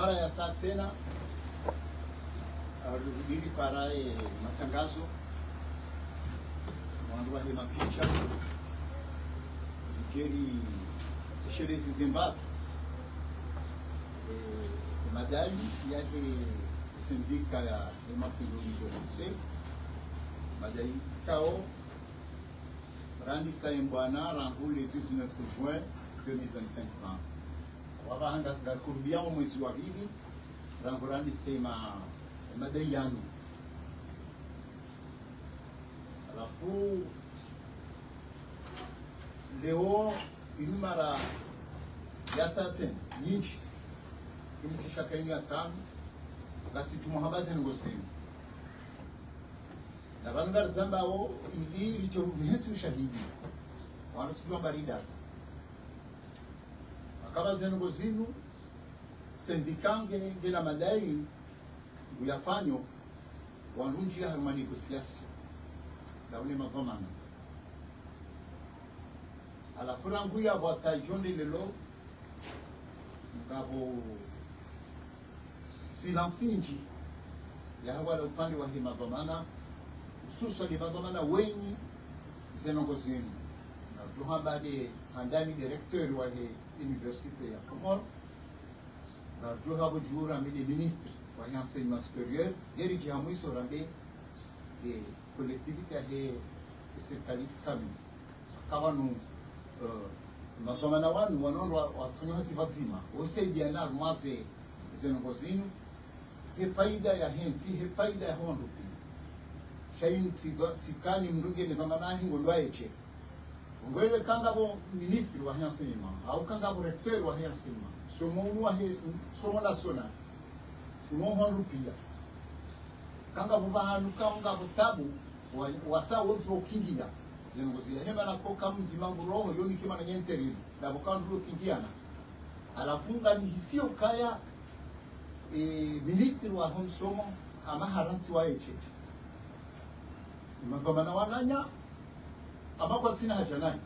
mara ya saa tena arudili para matangazo wandu wa mapicha ikeri sherehe Zimbabwe madai yake sindika ya Mafunzo University madai kao randi saimbwana rangule 19 juin 2025 wabahanga kurudia mwezi wa pili rangurandi sema madai yanu alafu leo inumara ya saten nyingi imkishaka imi atanu basi tumuhabaze ngosini na bangar zambao ili licho ushahidi wanasujua baridasa akabaze ngosinu sendikange ngena madai uyafanyo wanunji ya manegociation daune mavamana alafu rangu ya watajonde lelo ngabo silansinji ya hawa upande wa himavamana ususo ni mavamana wenyi zenongo zinu na juhamba de handani directeur wa universite ya Komoro na juhabo juhura mide ministre wa enseignement supérieur geri jihamwiso rambe de collectivité de serikali kami kawanu mavamana wanu wanondo wafanya hasi vazima usaidia na mwaze zenongo zinu he faida ya henti he faida ya hondo pia shaini tikani mrunge ni vamana hingo lwaeche ngwele kanga bo ministre wa enseignement au kanga bo recteur wa enseignement somo wa he somo national uno hondo pia kanga bo bahanu kanga bo tabu wasa wotro kingia zenongo zile hema na koka mzimangu roho yoni kima na nyenterili na bokandu kingiana alafunga ni hisio kaya ministri wa honsomo ama haranti wa eche mavamana wananya ama kwa tina hajanai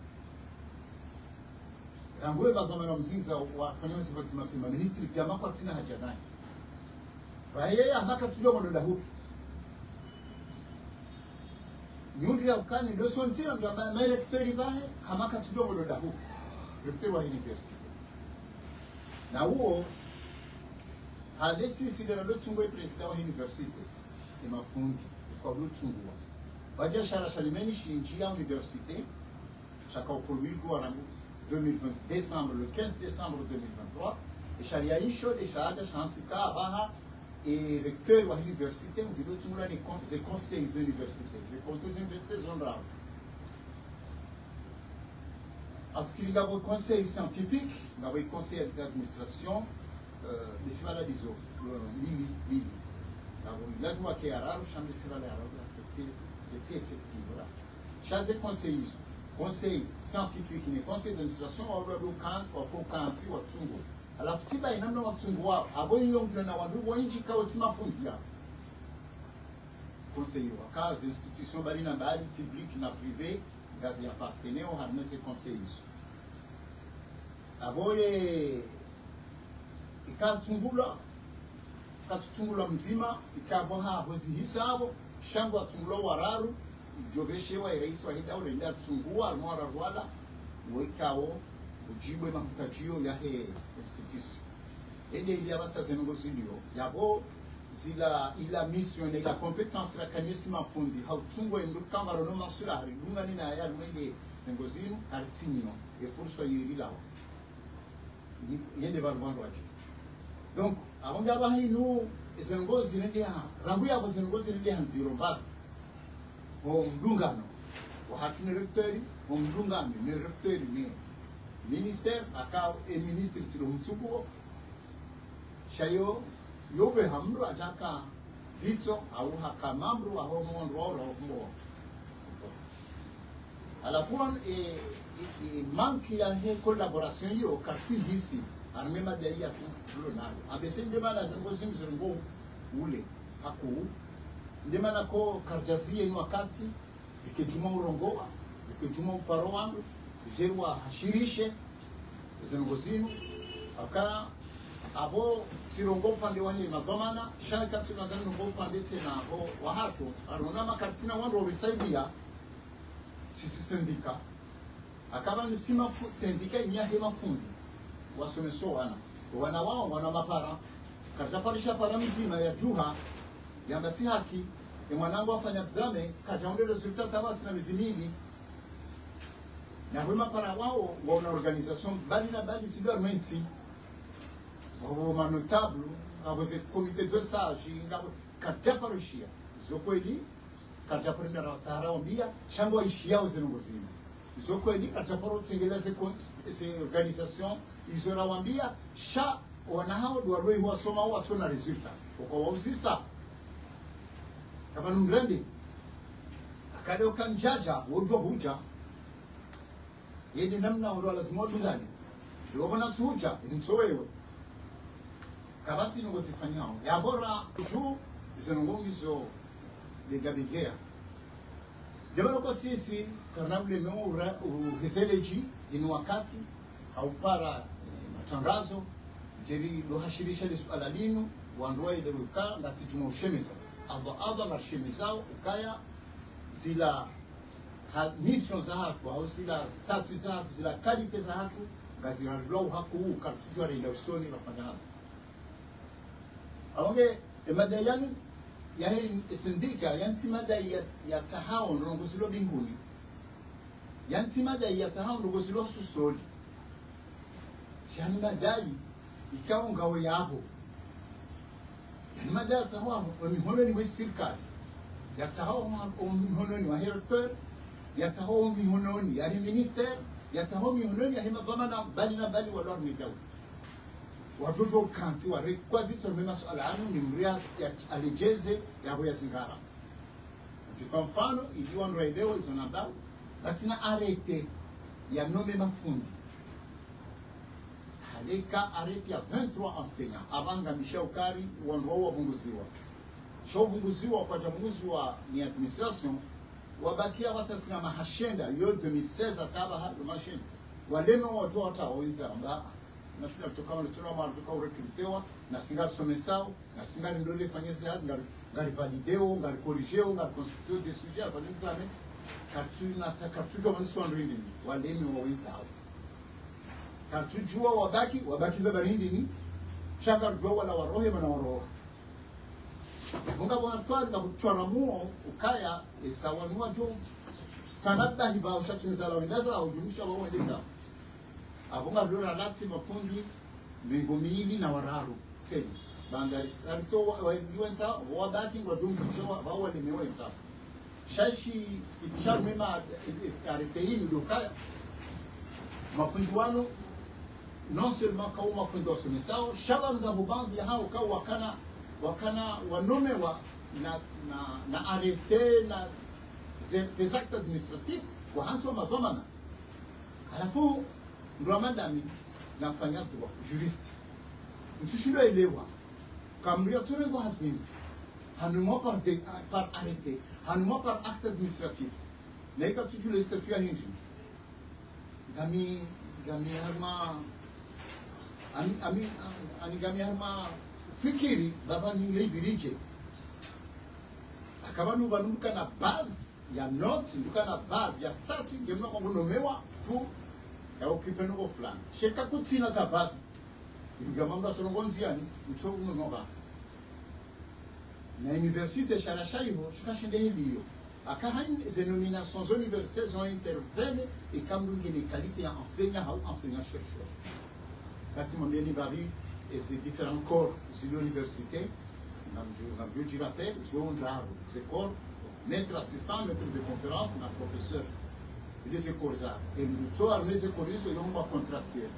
rangwe mavamana mzinza wa fanyansi kwa tima pima ministri pia ama kwa tina hajanai raye ama katujua mwonda hupi nyundi ya ukani leso ntira mdo ama rektori bahe ama katujua mwonda hupi rektori wa university na huo hadesi sidera lotungo president wa university ni mafundi kwa lotungo baje shara shalimeni shinjia université chaka okolwigo arangu 2020 décembre le 15 décembre 2023 et sharia isho de shahada shantika baha et recteur wa université on dit lotungo ni conseils universités les conseils universités zonra akilinga au conseil scientifique na au conseil d'administration de sivala dizo lili lazima ke araru shambe sivala araru c'est effectif là chaque conseil scientifique ni conseil d'administration au kant au kanti wa tungo alafu tiba inamna wa tungo wao aboyo ngina wandu wanji ka otima fundia conseil wa kazi institution bali na bali public na privé gazi ya partenaire au harne ces conseils aboye ikatungula mzima ikaboha hozi hisabo shangwa tungulo wararu jogeshewa rais wa hida ule nda tungua almora rwala wekawo ujibwe mahutajio ya he institution ende ili abasa zenongo zilio yabo zila ila mission et la compétence la kanisima fundi hautungwa ndu kamaro no masura ridunga ni na ya mwende zengo zinu artinyo e furso yirilawo yende balwando waje donc abonga bahinu zengo zilende ha rangu yabo zengo zilende hanziro mbaka o mdungano wa hatune recteur o mdungano ne recteur ni ministère aka e ministre tilo mtuko shayo yobe hamru ataka zito au hakamamru wa homo ndoro homo alafu manque ya collaboration yo katui hisi armema dai ya tulo nalo abesende bala zango zimzungu ule haku ndema nako karjazi yenu wakati ikijuma urongoa ikijuma uparo wangu jerwa hashirishe zango zinu aka abo tirongo upande wa hima dhamana shaka tunazana ngo upande tena abo wa hatu arona makartina wando bisaidia sisi sendika akaba ni sima sendika nya hema fundi wasomeso wana wao wana mapara kataparisha para mzima ya juha ya mbati haki ya mwanangu afanya examen kajaonde resultat tabasi na mizimili na wema para wao wana organisation bali na bali si governmenti wao notable abaze comité de sage ngabo kataparisha zokweli kataprinda ratara ombia shango ishia uzenongozima zokweli kataparo tengeleza ces organisation izora wambia sha wana hao duaroi huwa soma watu na resultat kwa wausisa kama numrende akade ukanjaja wojwa huja yedi namna ndo lazima dungani ndio bana tuja ntowewe kabati ngo sifanyao ya bora ju zenongomizo de gabigea ndio kwa sisi karnabule meura uheseleji ni wakati au para matangazo jeri lohashirisha lisuala linu wandoe de ruka na situmo shemeza aba na shemezao ukaya zila mission za hatu au zila status za hatu zila kalite za hatu ngazira lo haku kartujwa rinda usoni nafanya hasa aonge emada yani yaani sindika yanti mada ya tahao ndongozilo binguni yanti mada ya tahao ndongozilo susoli shani madai ikawa ngao yabo yani mada ya tahao mihononi wa serikali ya tahao mihononi wa directeur ya tahao mihononi ya minister ya tahao mihononi ya dhamana bali na bali wa lormi dawa watoto kanti wa rekwazi tumema swala anu ni mria ya alejeze ya boya zingara kwa mfano ikiwa ndio hizo namba basi na arete ya nome mafundi halika arete ya 23 enseignants abanga Michel Kari wanro wa bunguziwa sho bunguziwa kwa jamuzi wa ni administration wabakia watasina mahashenda yo 2016 ataba hadi mashenda waleno watu wataoiza amba na shida kutoka tuna mara tukao rekritewa na singa somesao na singa ndole fanyeze hazi ngari valideo ngari corrigeo ngari constituer des sujets pour l'examen kartu na kartu kama niswa ndini walemi waweza hao kartu jua wabaki za barindi ni shaka jua wala warohe na waroho bunga bwana twanda kutwara muo ukaya esawa nwa jo sanada hiba ushatunza la wendaza au jumisha wao wendaza abonga blora lati mafundi mingomili na wararu tena bandari sarto waiwensa wabaki kwa jumlisho wao walimewensa shashi skitshar mema ariteini dokaya mafundi wano non seulement kwa mafundi wasomesao shaba ngabubandi hao kwa wakana wanome wa na arrêter na des actes administratifs kwa hantu mavamana alafu ndo madami nafanya droit juriste mtushindo elewa kamria turengo hazini hanuma par arrêté hanuma par acte administratif naika tuju le statut ya hindi gami harma ani gami harma fikiri baba ni libirije akabanu banumka na base ya note nduka na base ya statut ngemna kwa nomewa pour ya ukipeno fulani sheka kutina ta base ngamamba sorongonziani mtsogo mnoba na université sharashaiho shikashinde hiliyo akahani ces nominations universitaires ont intervenu et comme une qualité enseignant ou enseignant chercheur kati mbeni bari et ces différents corps de l'université namjo je rappelle sont rares ces corps maître assistant maître de conférence na professeur des corps et nous sommes les corps ils sont contractuels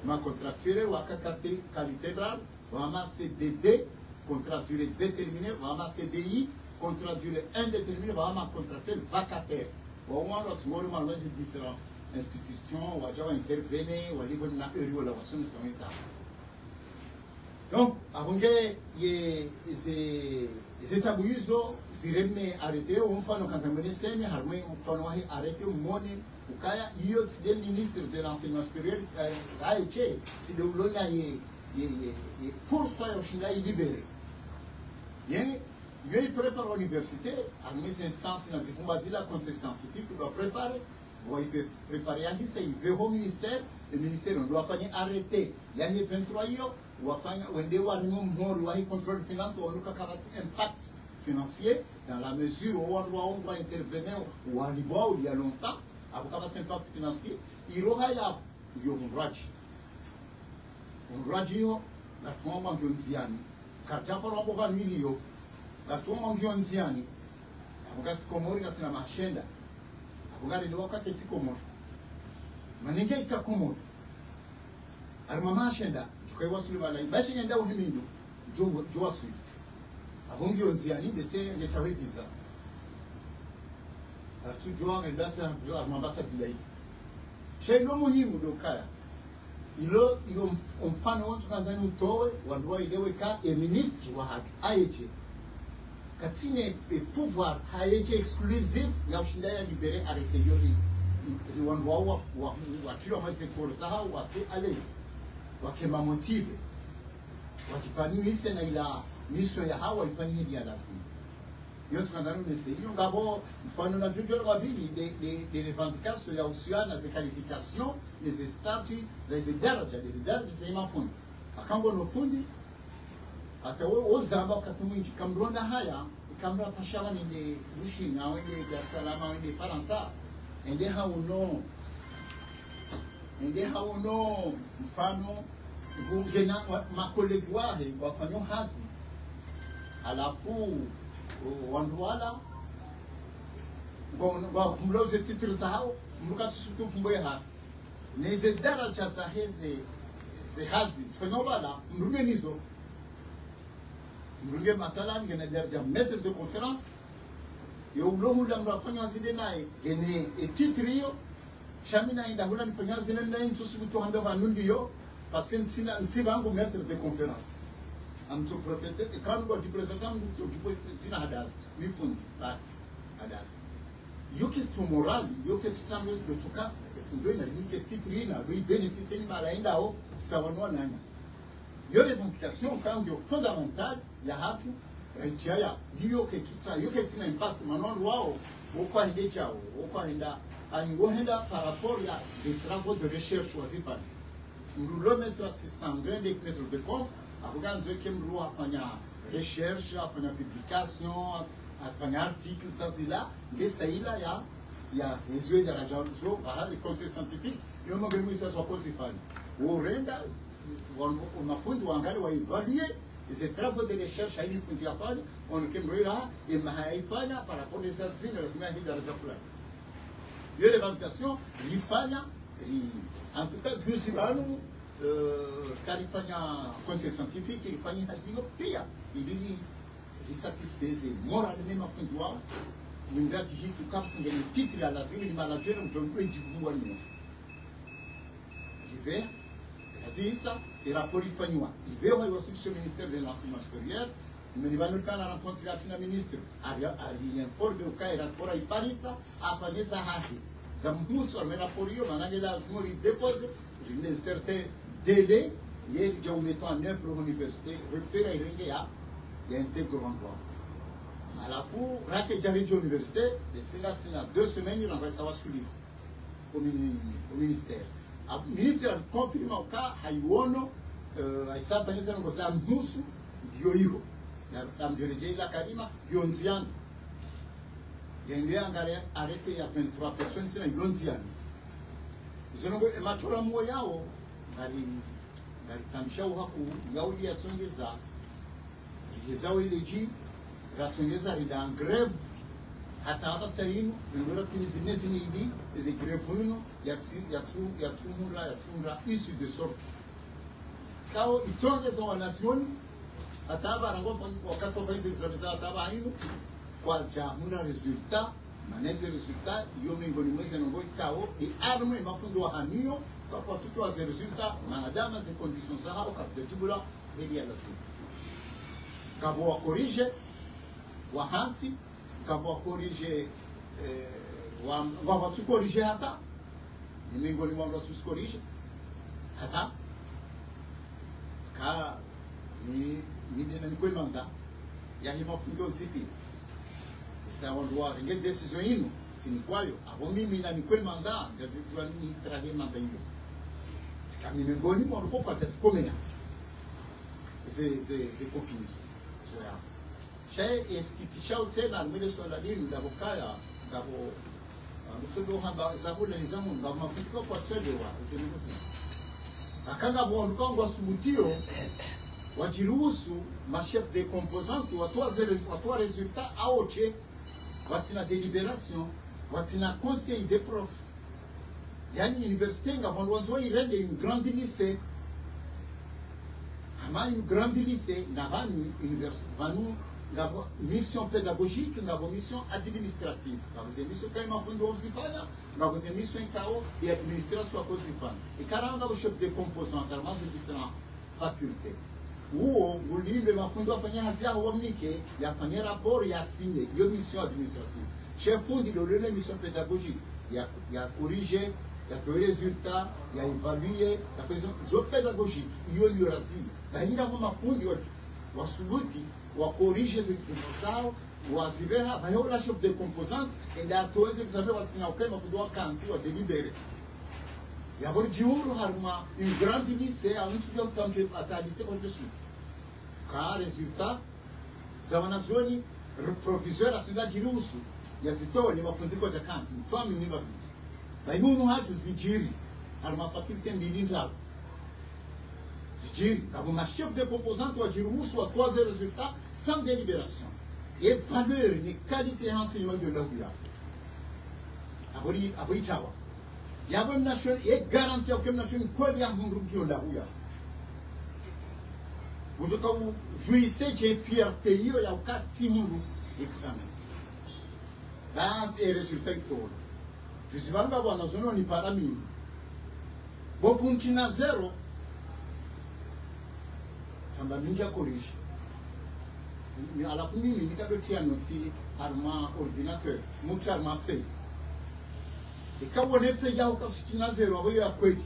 ma contractuel wa carte qualité rare wa CDD contrat durée déterminée wa CDI contrat durée indéterminée wa contractuel vacataire wa mwana tumoro ma c'est différents institutions wa jawa intervenir wa libo na euro la wasoni samisa donc abonge ces établissements zireme arrêté mfano kanzamene semi harmwe mfano wahi arrêté mmone ukaya hiyo tside ministre de l'enseignement supérieur aiche tside ulona ye fursa ya ushinda libere yani yeye prepare l'université à mes instances nazifumba zila conseil scientifique doit préparer doit préparer à hisa au ministère le ministère doit faire arrêter il y a 23 hiyo wafanya wende walimu mhori wa contrôle finance wanuka kabati impact financier dans la mesure où on va intervenir ou à l'Ibois il y a longtemps avec kabati impact financier il aura ya yo mraji yo la tuomba ngionziani kartapa robo ba milio la tuomba ngionziani abugasi komori na sina mashenda abugari ndo wakati tikomori maninge ikakomori armama ashenda jukai wasuli bala bashi ngenda uhimindu jo wasuli abongi onziani ndese ngetawe visa atu joa ngedata armama sadilai shelo muhimu dokaya ilo mfano watu Tanzania utowe wandoa ilewe ka ministre wa haki ayeje katine pouvoir ayeje exclusive ya ushinda ya libere arrêté yori wandoa wa tiro mase korsa wa pe alaise wakema motive wakipanise na ila mission ya hawa ifanye dia lazima yote Tanzania nisaidia ngabo mfano na jojo wa bili de revendications ya usiana za qualification les statuts za daraja za mafundi akango no fundi hata ozamba katumwinji kamrona haya kamra pashala ninde mushina wende ya salama wende faransa ende hauno mfano ngena makolegi wahe wafanyo hazi alafu wanduala kwa kumloze titri zao mruka sutu fumboye ha neze daraja za heze ze hazi fenobala mrume nizo mrume matala ngene daraja maître de conférence yo ulomu la mrafanya zile naye gene titri yo shamina inda hula nifanya zile naye ntusubitu hamba banundi yo parce que ntibangu maître de conférence amto prophète et quand on dit présentant du tina hadas mi fundi ba hadas yoke sto moral yoke tsambe de tuka fundo ina limite titri na lui bénéficier ni malaenda au sawanwa nanya yo revendication quand yo fondamental ya hatu rejaya yoke tutsa yoke tina impact manon wao okwa ndechao okwa enda ani wohenda par rapport ya des travaux de recherche wazifa nous mettre assistant de mettre de conf abuganzo kemru afanya recherche afanya publication afanya article tazila ngesaila ya ezwe daraja zo bahali conseil scientifique yomo gemisa so posifani urenda unafundi wangali wa evaluer ces travaux de recherche haini fundi afanya on kemruira imahaifanya par rapport à ça zingara sima hii daraja fulani yo revendication lifanya en tout cas juzi banu karifanya conseil scientifique ilifanya hasilo pia ili satisfaise moralement mafundi wao mwingati hisi kama singeni titre ya lazima ni manager mjongwe jivungwa ni hivi hazisa rapport ifanywa hivi wa instruction ministère de l'enseignement supérieur mnibanukana na rencontre na ministre ali informe au cas rapport iparisa afanyisa haki za mhuso na rapport hiyo manage lazima dépose une certain délai hier j'ai mis en œuvre l'université recteur irenge ya intégrant droit à la fois rake j'avais dit l'université et c'est là c'est 2 semaines il envoie ça va souligner au ministère le ministère confirme au cas hayono aisa fanyisa ngo za mhusu ndio hiyo na mjereje la karima yonziana ngale arrêté ya 23 personnes c'est yonziana zongo emachora mwo yao ngari tamsha uhaku yaudi yatsongeza yezawe leji ratsongeza rida grève hata abasainu ndora kinizimesi ni idi eze grève nuno yatunra issue de sorte kao itongeza wa nation hata barango wakati wa examen hata bainu kwa jamuna resultat manese resultat yo mingoni mwezi ngo kao et arme mafundo wa hanio kwa watoto wa resultat maadama ces conditions ça au cas de tibula et ya lasi kabo wa corrige wa hanti kabo wa corrige wa watu corrige hata ni mingoni mwa watu corrige hata ka ni ni kwemanda ya hima fungo ntipi sa wanduwa nge decision inu sinikwayo abo mimi na ni kwemanda ngazitwa ni trahema hiyo sikami miongoni mwa kwa tasikomea ze kopinizo so ya shay eskitisha tena mwele swala dini ndabokaya ndabo mtsodo hamba zabule nizamu ngama mafiko kwa twende wa zimuzi akanga bwonkongo subutio wajiruhusu ma chef de composante watoa resultat aoche watina délibération watina conseil des profs yani université ngabondo wanzo irende une grande lycée ama une grande lycée na bani université vanu ngabo mission pédagogique ngabo mission administrative ngabo ze mission kama fundo uzifanya ngabo ze mission kao et administration kozifanya et karanga bo chef de composante armas différentes facultés uo ulimbe mafundo afanya hazi yao wamnike yafanya rapport ya signe yo mission administrative chef fundi le mission pédagogique ya corriger ya to résultat ya évaluer ya faisons zo pédagogique yo liorasi bahinga kwa mafundi wa suluti wa corriger ces zao wa zibeha bayo la chef de composante et a to ces examens wa tina okema mafundi wa kanti wa délibérer ya borjiuru harma une grande lycée à un étudiant quand je à lycée on de suite car résultat zawana zoni proviseur asida jiruhusu yazitoa ni mafundiko ya kanti twami ni babu baimunu hatu zijiri harma faculté mbili ndao zijiri abo ma chef de composante wa jiruhusu wa trois résultats sans délibération et valeur ni qualité enseignement de la buya abori chawa yabo nation et garantie aucune nation quoi bien mundu kionda huya ujoka jouissez de fierté hiyo ya ukati mundu examen dans et résultat tout je suis pas ngabo na zono ni parami bo funchina zero samba minja corrige ni ala fundi ni kadotia noti arma ordinateur mucha arma fait ikabone fe yao kapsitina zero abo ya kweli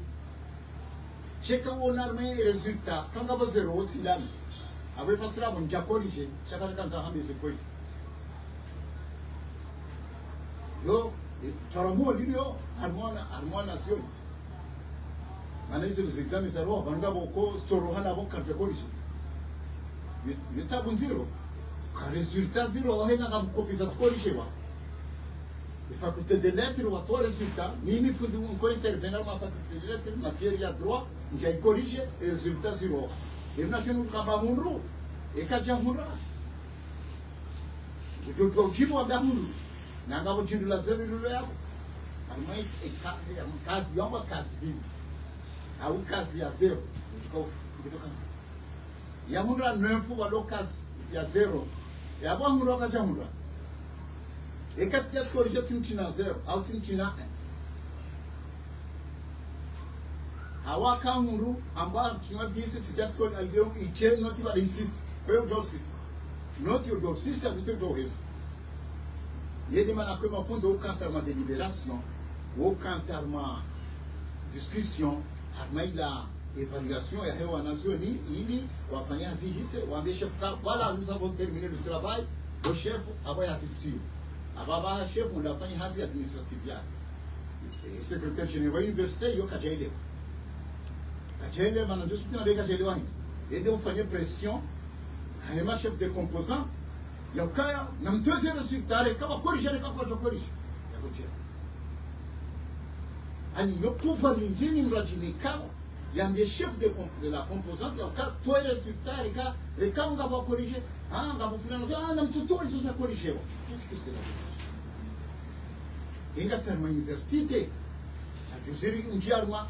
cheka wona me resultat kanga ba zero wotindani abo fasira mo nja corrige chaka kanza hambe se kweli yo taramo lilio harmona sio mana hizo examens zero banga boko storo hana bon carte corrige yetabu zero ka resultat zero wahena ka kopisa corrige wa a faculté de lettres ou à toi résultat, mimi fundi on intervenir ma faculté de lettres, matière à droit, j'ai corrigé et résultat zéro. Et nation nous kabamunru et kajamura. Je dois jibo abamuru. Nanga bo jindu la zero le yako. Almai e kazi yamba kazi vidi. Au kazi ya zero. Yamura 9 walo kazi ya zero. Yabamuru kajamura. Et qu'est-ce qu'il y a corrigé Tintina 0 ou Tintina 1 Awaka Muru, Amba, tu m'as dit c'est just called I don't eat not even 6. Peu de 6. Not your 6 habitués de 6. Il y a des gens qui m'ont fait aucun terme de délibération, aucun terme de discussion, il la évaluation et la nation, il va faire un zihise, ou un chef. Voilà, nous avons terminé le travail. Le chef a pas assisté. Ababa chef on l'a fait hasi administratif ya et secrétaire général université yo kajele maana je suis na beka kajele wani et de faire pression à un chef de composante ya kaya na mtoze résultat kama corriger kama corriger ya kutia ani yo pouvoir ni mrajini kama ya ndiye chef de la composante ya kaya toi résultat et kama ngaba corriger ngaba fulana na mtoto iso corriger. Qu'est-ce que c'est la vérité? Et c'est une université. Je sais qu'on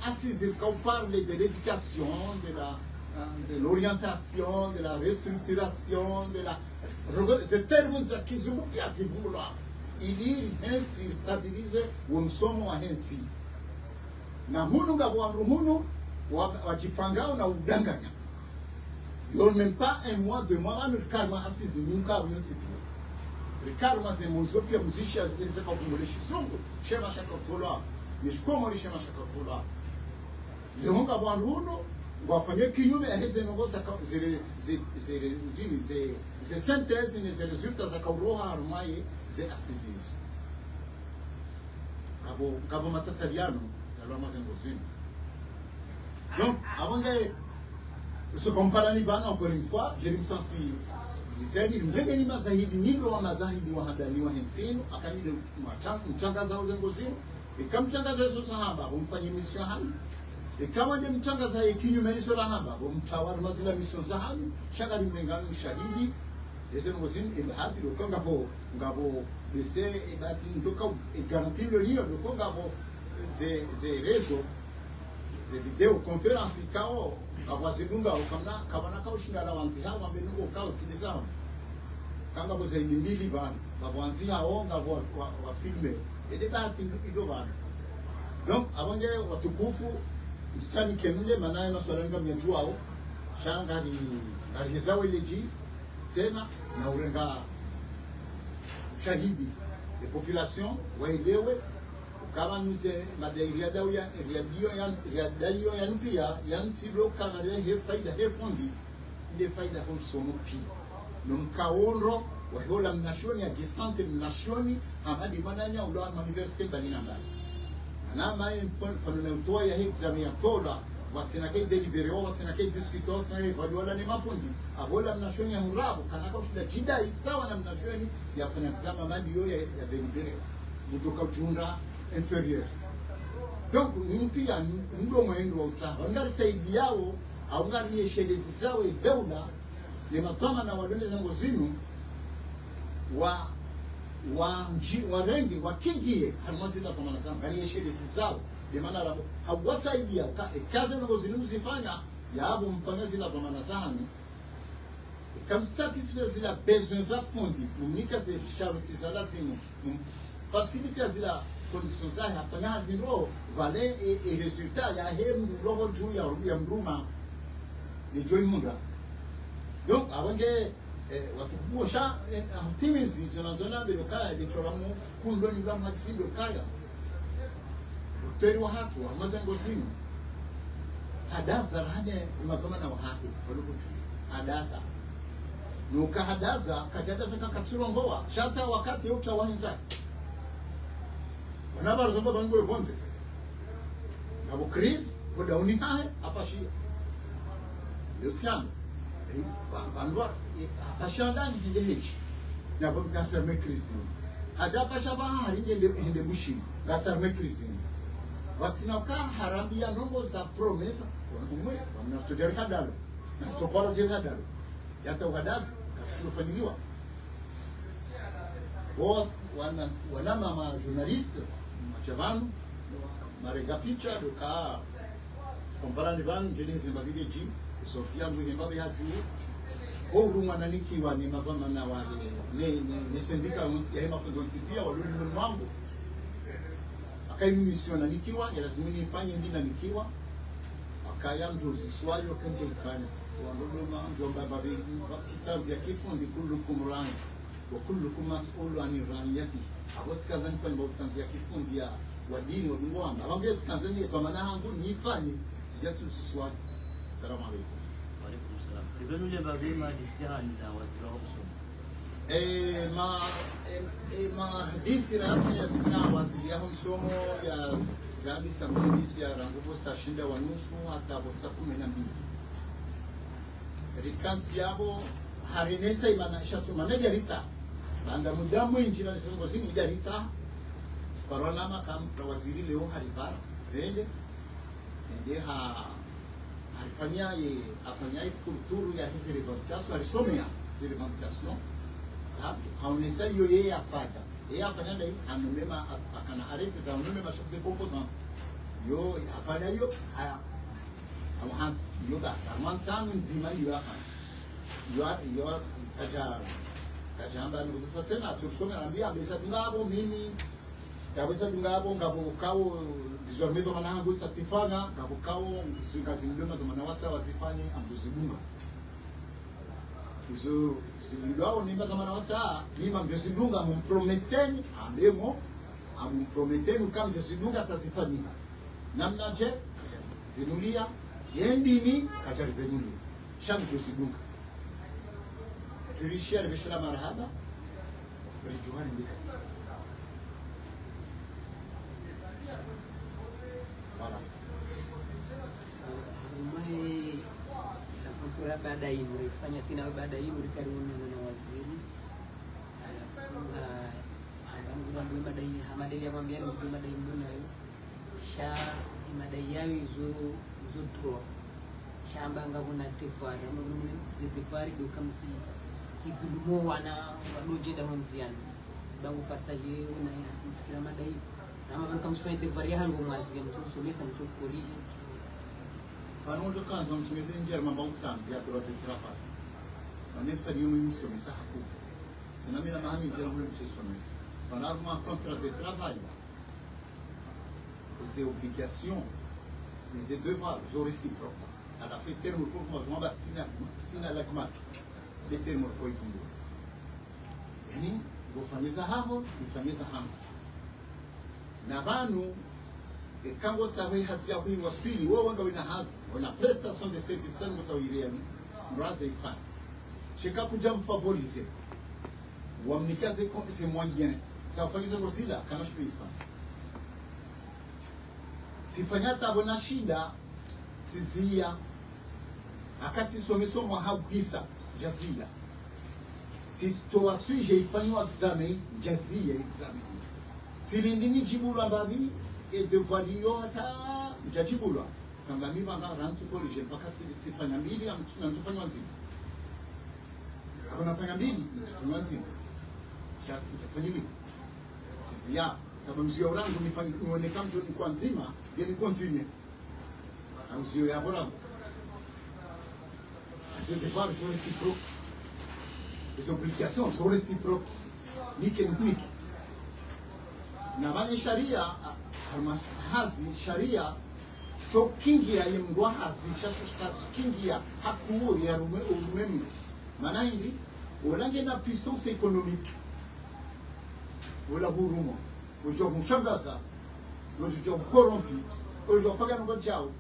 assise quand on parle de l'éducation, de l'orientation, de la restructuration, de la... Ces termes qui sont assez là. Il stabilise où nous sommes à Henti. Na hunu gabu hunu wajipanga na udanganya. Il n'y a même pas un mois, 2 mois, le karma assise nunca ou Henti. Ricardo mas é muito que a música às vezes é como ele chama chama chacotola mas como ele chama chacotola eu nunca vou aluno wafanye kinyume ya hizi ngoza ze synthèse ni ze resultats za kauroha harumaye ze assizes kabo matsataliano yalwa mazengozini. Donc avant que se compare ni bana encore une fois je me sens lisani mbegeni mazahidi nido wa mazahidi wa hadani wa hensino akanide mtangaza uzengozini ikamtangaza Yesu sahaba umfanye mission hali kama ndiye mtangaza kinyume hizo rahaba umtawala mazila mission zahali shagari mlengano shahidi ezengozini ibahati dokonga ngabo bese ibati ndoka garantie le niyo dokonga bo ze rezo ze video conference kao kabwasidunga ukamna kabana kaushinda wanzi hawa mbenungo kao tilizao kanga bo zaidi mbili bana kabwanzi hao ngabo wa filme edebati ido bana. Donc abange watukufu msichani kenunde manaye na swalanga mnyajuao shangari ngarizawe leji tena na urenga shahidi de population waelewe kama nise madairia dawia riadio ya nupia ya nsilo kagaria he faida he fondi inde faida konsono pi nomkaonro wa hola mnashoni ya jisante mnashoni amadi mananya ulo ama university balina mbali na mai mfano na utoa ya examen ya tola watina ke delibero watina ke discutor watina ke evaluala ni mafundi abola mnashoni ya hurabu kanaka ushida kida isawa na mnashoni ya fanya examen mandi yo ya delibero kutoka uchunda inférieur. Donc mpia ndo mwendo wa utaba ngari saidi yao au ngari yeshelezi zao daula ni mapama na wadonde zango zinu wa rengi wa kingie halmazila kwa manazama ngari yeshelezi zao ni maana rabo hawasaidia kazi zango zinu msifanya ya abu mfanya zila kwa manazama comme satisfaire zila besoins za fondi mumika ze charity zala simu faciliter zila conditions za hafanya zindro vale et résultat ya hem logo juu ya mruma ni join munda. Donc abange watukufu sha timizi zonazona belokaya bichoramu kundo ni la maxindo kaya teri wa hatu wa mazango simu hadaza rane makama na wahaki walikuchu hadaza nuka hadaza kajadaza kakatsuro ngoa shata wakati yote wahinza wanaba rozomba bango bonze abo Chris godauni hae apashia yotiano bandwa apashanda nginde hichi nabo ngasarme Chris hada pashaba haringe hinde bushi ngasarme Chris watina ka harambia nongo za promesa wanumwe wanastudere kadalo na soporo je kadalo yata ugadazi kasulufanyiliwa bo wana mama journaliste Chavanu, marega picha doka kompara nibanu jenezi mbabige ji sortia mwini mbabe ya juu uruma nanikiwa ni mavama na wale ne sendika ya hema fondonti pia waluri mwangu akaimi mission nanikiwa ya lazima nifanye ndina nikiwa akaya mjozi swayo kanje ifanya wandoma mjomba babe kitanzi ya kifundi kullukum ran wa kullukum mas'ulu an ra'iyati abotika zani kwa mbotanzi ya kifundi ya wadini wa ngwamba abangire Tanzania kwa maana hangu nifanye sijatu siswa. Salamu alaykum. Wa alaykum salam. Ibn ule bagema disihani na wazira ma hadithi rafi ya sina waziri ya msomo ya gabi sabisi ya rangubo sa shinda wa nusu hata bosa 12 rikansi yabo harinesa imana shatu maneja rita banda mudamu injina singo zini jarita sparona makam waziri leo haribara rende alifanyaye afanyaye kulturu ya hizi revendication alisomea hizi revendication sababu haonesa hiyo yeye afada yeye afanya hivi amemema akana arete za umeme mashauri composant yo afanya hiyo haya amhansi yoga amantano nzima hiyo afanya yo kajamba nuzisa tena tursome anambia besa ngabo mimi yaweza ngabo kao désormais dans manango satifana ngabo kao singazi ndoma ndo manawasa wasifanye amtuzibunga izo silingao nimba kama nawasa lima mjozidunga mumprometeni ambemo amumprometeni kama mjozidunga atasifanyika namna je vinulia yendini kajaribemuli shabu tusidunga turishia rebeshela marhaba rijuhani mbisa wala Rumai napotoa baada hii mlifanya sina baada hii mlikaribuni na waziri alafu angangu na madai hamadeli amwambia ni madai mbona sha madai yao izo tro shamba ngabuna tifari mbona zitifari dokamti tidulumo wana walojenda honziana bangu partager una kila madai ama kama sio tifari hangu mwazi mtusomesa mtukolije Panondo kanza mtumeze njia mambo uksanzi ya droit de travail. Manefa ni mission misa haku. Sinamina mahami njia mwe msomesa. Panavuma un contrat de travail. Les obligations, les devoirs, sont réciproques. À la fin terme pour moi, je m'en sina lagmat. Les termes pour y tomber. Yani, bofanyeza hapo, bofanyeza hapo. Na banu kango tsawe hasi ya kui waswili wo wanga wina hasi wana prestation de service tano tsawiria ni mraze ifan shika kuja mfavoriser wamnikaze comme c'est moyen ça falizo rosila kama shibi ifan sifanyata bona shinda tizia akati someso mwa habisa jazia to asuje ifanywa examen jazia examen tilindini jibulu ambabi et de valio hata mjajibulwa sangami banga rantu college mpaka tifanya mbili amtufanya nzima kuna fanya mbili mtufanya nzima mtafanya mbili sizia sababu mzio wangu nione kama ni kwa nzima yani continue mzio ya bora c'est des devoirs sont réciproques les obligations sont réciproques nike na bani sharia hazi sharia so kingi ya mdwa hazi shashushka kingi ya hakuo ya rumemu maana hivi ulange na puissance économique wala hurumo ujo mshangaza ujo corrompu ujo faga ngo jao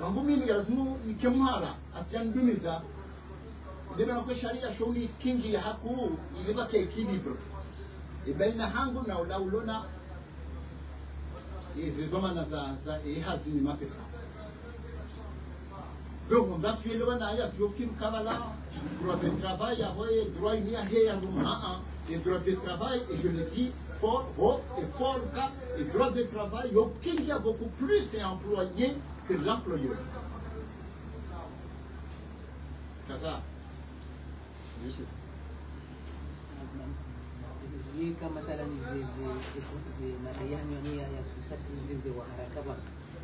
wangu mimi lazima nikemhara asiandumiza ndebe na kwa sharia shoni kingi ya hakuo ileba ke equilibre ibaina hangu na ulona zidoma za hazini mapesa donc on va suivre le na ya suivre kabala droit de travail après droit ni a ya et droit de travail et je le dis fort haut et fort cas et droit de travail il y a beaucoup plus employé que l'employeur c'est ça kama mathalan madayani ya tusatize wa haraka ba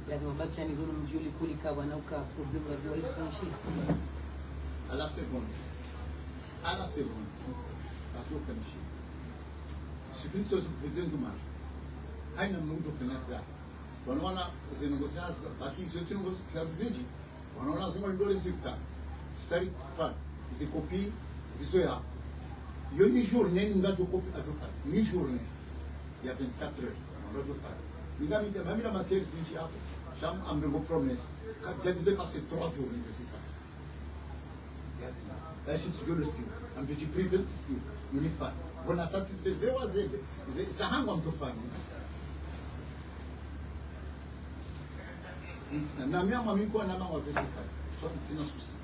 lazima bakisha ni zonu mjuli kulika wanauka problem wa doa ifanshi à la seconde la sofanishi suffit de vous endumar haina mnujo finasa wanaona zinegociations baki zote negociations zingi wanaona zima ndole zikta sari fa zikopi bisoya yo ni journée ngajo kopi ajofa ni journée il y a 24 heures on va faire ngami de même la matière zingi hapo jam ambe promesse quand j'ai dépassé 3 jours je sais pas yes là je te le sais am je prevent si ni fa bona satisfait zero zebe za hangu amjofa na mimi mami kwa na mama je sais pas so sina souci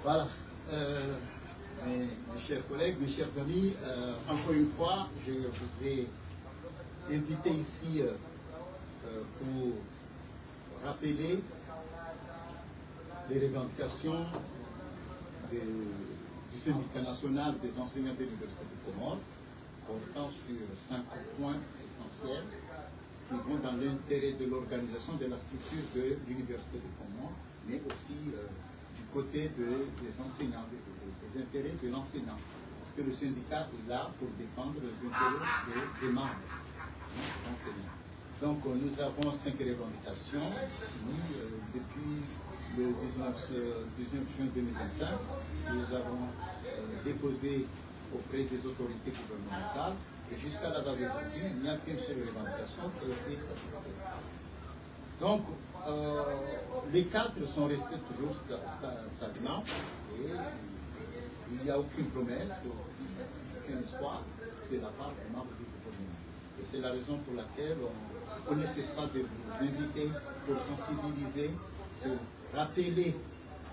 Voilà, mes chers collègues, mes chers amis, encore une fois, je vous ai invité ici pour rappeler les revendications du syndicat national des enseignants de l'Université de Comores, portant sur 5 points essentiels qui vont dans l'intérêt de l'organisation de la structure de l'Université de Comores, mais aussi du côté des enseignants, des intérêts de l'enseignant. Parce que le syndicat est là pour défendre les intérêts des membres, des enseignants. Donc nous avons 5 revendications. Depuis le 19 juin 2025, nous avons déposé auprès des autorités gouvernementales. Et jusqu'à la date d'aujourd'hui, il n'y a qu'une seule revendication qui a été satisfaite. Donc, les quatre sont restés toujours stagnants et il n'y a aucune promesse, aucun espoir de la part des membres du gouvernement. Et c'est la raison pour laquelle on ne cesse pas de vous inviter pour sensibiliser, pour rappeler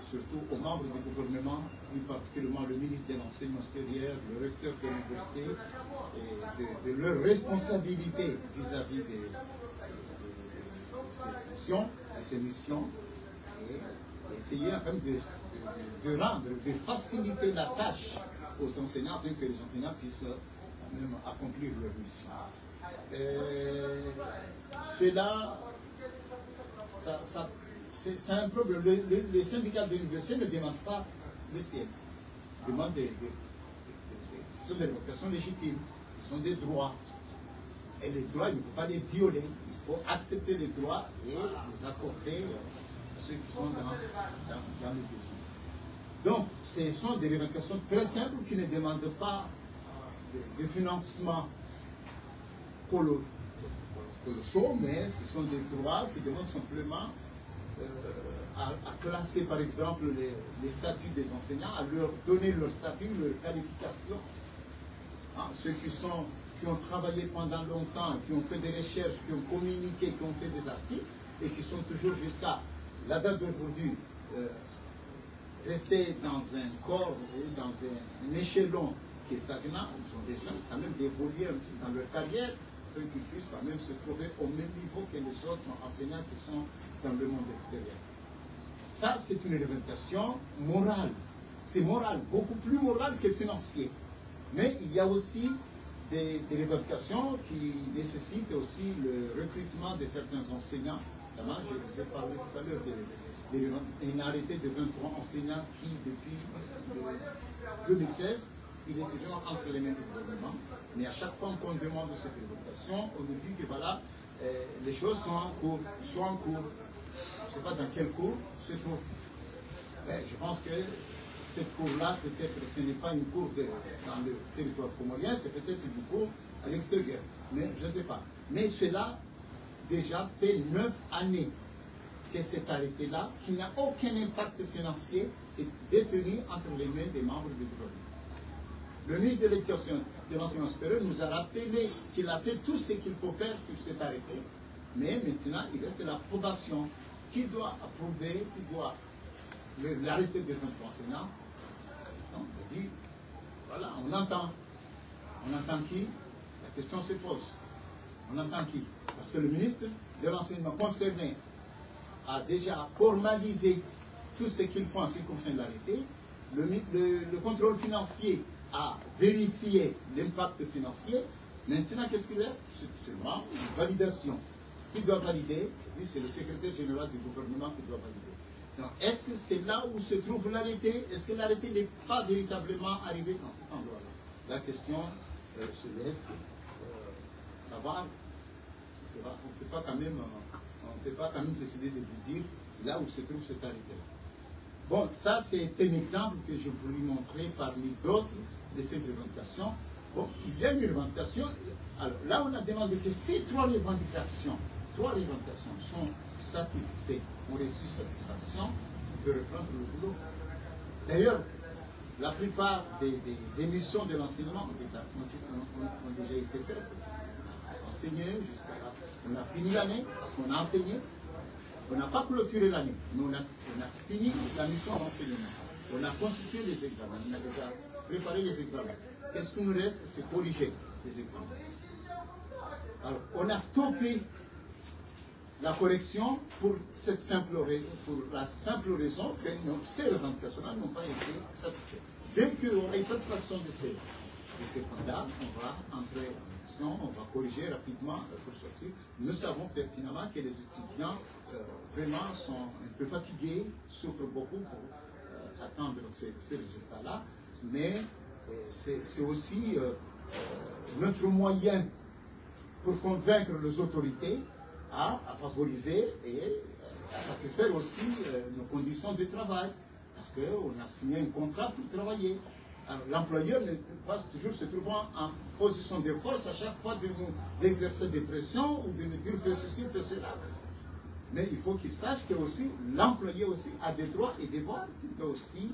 surtout aux membres du gouvernement, plus particulièrement le ministre de l'Enseignement supérieur, le recteur de l'université, et de leur responsabilité vis-à-vis de ces fonctions, de ces missions, et essayer quand même de faciliter la tâche aux enseignants afin que les enseignants puissent même accomplir leur mission. Cela, c'est un problème. Les syndicats de l'université ne demandent pas le ciel. Ils demandent ce sont des revendications légitimes, ce sont des droits. Et les droits, il ne faut pas les violer. Il faut accepter les droits et les accorder à ceux qui sont dans le besoin. Donc, ce sont des revendications très simples qui ne demandent pas de financement colossaux, mais ce sont des droits qui demandent simplement à classer par exemple les statuts des enseignants, à leur donner leur statut, leur qualification. Hein, ceux qui ont travaillé pendant longtemps, qui ont fait des recherches, qui ont communiqué, qui ont fait des articles, et qui sont toujours jusqu'à la date d'aujourd'hui restés dans un corps, dans un échelon qui est stagnant. Ils ont besoin quand même d'évoluer un petit peu dans leur carrière, afin qu'ils puissent quand même se trouver au même niveau que les autres enseignants qui sont dans le monde extérieur. Ça, c'est une revendication morale. C'est moral, beaucoup plus moral que financier. Mais il y a aussi des revendications qui nécessitent aussi le recrutement de certains enseignants. Notamment, je vous ai parlé tout à l'heure d'une arrêté de 23 enseignants qui, depuis 2016, il est toujours entre les mains du gouvernement. Mais à chaque fois qu'on demande cette revendication, on nous dit que voilà, les choses sont en cours, Je ne sais pas dans quel cours se trouve. Je pense que cette cour-là, peut-être, ce n'est pas une cour dans le territoire comorien, c'est peut-être une cour à l'extérieur. Mais je ne sais pas. Mais cela déjà fait 9 années que cet arrêté-là, qui n'a aucun impact financier, est détenu entre les mains des membres du gouvernement. Le ministre de l'Éducation et de l'Enseignement supérieur nous a rappelé qu'il a fait tout ce qu'il faut faire sur cet arrêté, mais maintenant il reste l'approbation. Qui doit approuver, qui doit l'arrêté de 23 enseignants? On dit, voilà, on entend. On entend qui? La question se pose. On entend qui? Parce que le ministre de l'Enseignement concerné a déjà formalisé tout ce qu'il faut en ce qui concerne l'arrêté. Le contrôle financier a vérifié l'impact financier. Maintenant, qu'est-ce qu'il reste? C'est seulement une validation. Qui doit valider? C'est le secrétaire général du gouvernement qui doit valider. Donc, est-ce que c'est là où se trouve l'arrêté? Est-ce que l'arrêté n'est pas véritablement arrivé dans cet endroit-là? La question se laisse savoir. On ne peut pas quand même décider de vous dire là où se trouve cet arrêté-là. Bon, ça c'est un exemple que je voulais montrer parmi d'autres de ces revendications. Bon, il y a une revendication. Alors là, on a demandé que si trois revendications sont satisfaites, ont reçu satisfaction, on peut reprendre le boulot. D'ailleurs, la plupart des missions de l'enseignement ont déjà été faites. On a enseigné jusqu'à là. On a fini l'année parce qu'on a enseigné. On n'a pas clôturé l'année, mais on a fini la mission d'enseignement. On a constitué les examens. On a déjà préparé les examens. Qu'est-ce qui nous reste? C'est corriger les examens. Alors, on a stoppé la correction pour la simple raison que ces revendications-là n'ont pas été satisfaites. Dès qu'on a une satisfaction de ces points-là, on va entrer en action, on va corriger rapidement pour sortir. Nous savons pertinemment que les étudiants vraiment sont un peu fatigués, souffrent beaucoup pour atteindre ces résultats-là, mais c'est aussi notre moyen pour convaincre les autorités à favoriser et à satisfaire aussi nos conditions de travail. Parce qu'on a signé un contrat pour travailler. l'employeur ne peut pas toujours se trouvant en position de force à chaque fois d'exercer des pressions ou de nous dire fais ceci, fais cela. Mais il faut qu'il sache que aussi l'employé aussi a des droits et des devoirs. Il doit aussi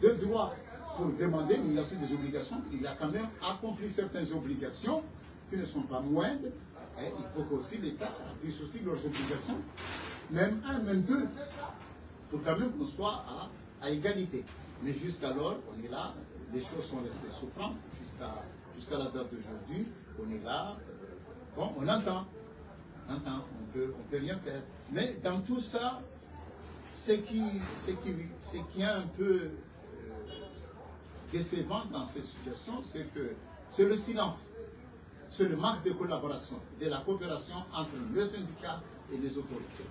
deux droits pour demander, mais il a aussi des obligations. Il a quand même accompli certaines obligations qui ne sont pas moindres. Et il faut qu'aussi l'État puisse aussi leurs obligations, même un, même deux, pour quand même qu'on soit à égalité. Mais jusqu'alors, on est là, les choses sont restées souffrantes jusqu'à la date d'aujourd'hui. On est là, bon, on entend, on peut rien faire. Mais dans tout ça, ce qui est un peu décevant dans ces situations, c'est que c'est le silence, c'est le manque de collaboration, de la coopération entre le syndicat et les autorités.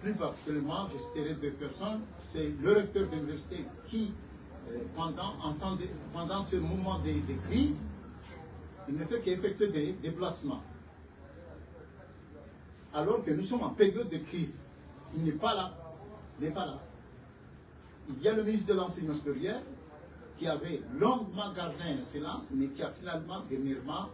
Plus particulièrement, je citerai deux personnes, c'est le recteur de l'université qui, pendant ce moment de crise, il ne fait qu'effectuer des déplacements. Alors que nous sommes en période de crise. Il n'est pas là. Il n'est pas là. Il y a le ministre de l'Enseignement supérieur qui avait longuement gardé un silence, mais qui a finalement, dernièrement,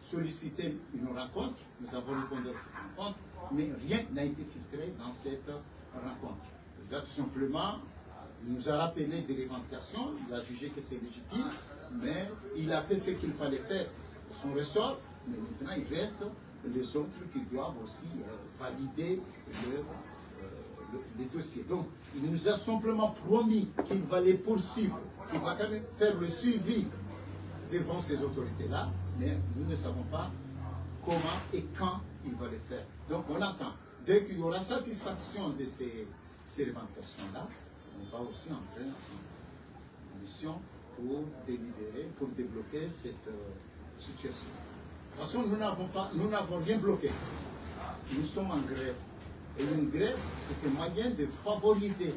sollicité une rencontre. Nous avons répondu à cette rencontre, mais rien n'a été filtré dans cette rencontre. Là, tout simplement, il nous a rappelé des revendications, il a jugé que c'est légitime, mais il a fait ce qu'il fallait faire de son ressort, mais maintenant il reste les autres qui doivent aussi valider les dossiers. Donc, il nous a simplement promis qu'il va les poursuivre, qu'il va quand même faire le suivi devant ces autorités-là, mais nous ne savons pas comment et quand il va le faire. Donc, on attend. Dès qu'il y aura satisfaction de ces revendications-là, on va aussi entrer en mission pour délibérer, pour débloquer cette situation. De toute façon, nous n'avons rien bloqué. Nous sommes en grève. Et une grève, c'est un moyen de favoriser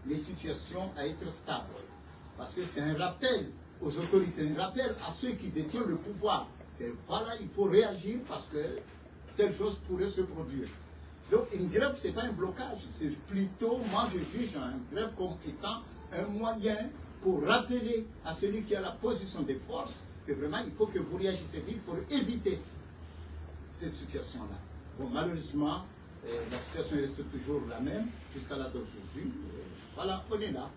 les situations à être stables. Parce que c'est un rappel aux autorités, un rappel à ceux qui détiennent le pouvoir. Que voilà, il faut réagir parce que telle chose pourrait se produire. Donc une grève, ce n'est pas un blocage. C'est plutôt, moi je juge une grève comme étant un moyen pour rappeler à celui qui a la position de force que vraiment il faut que vous réagissez vite pour éviter cette situation-là. Bon, malheureusement, la situation reste toujours la même jusqu'à la date d'aujourd'hui. Voilà, on est là.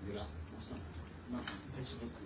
On est là, ensemble. Merci beaucoup.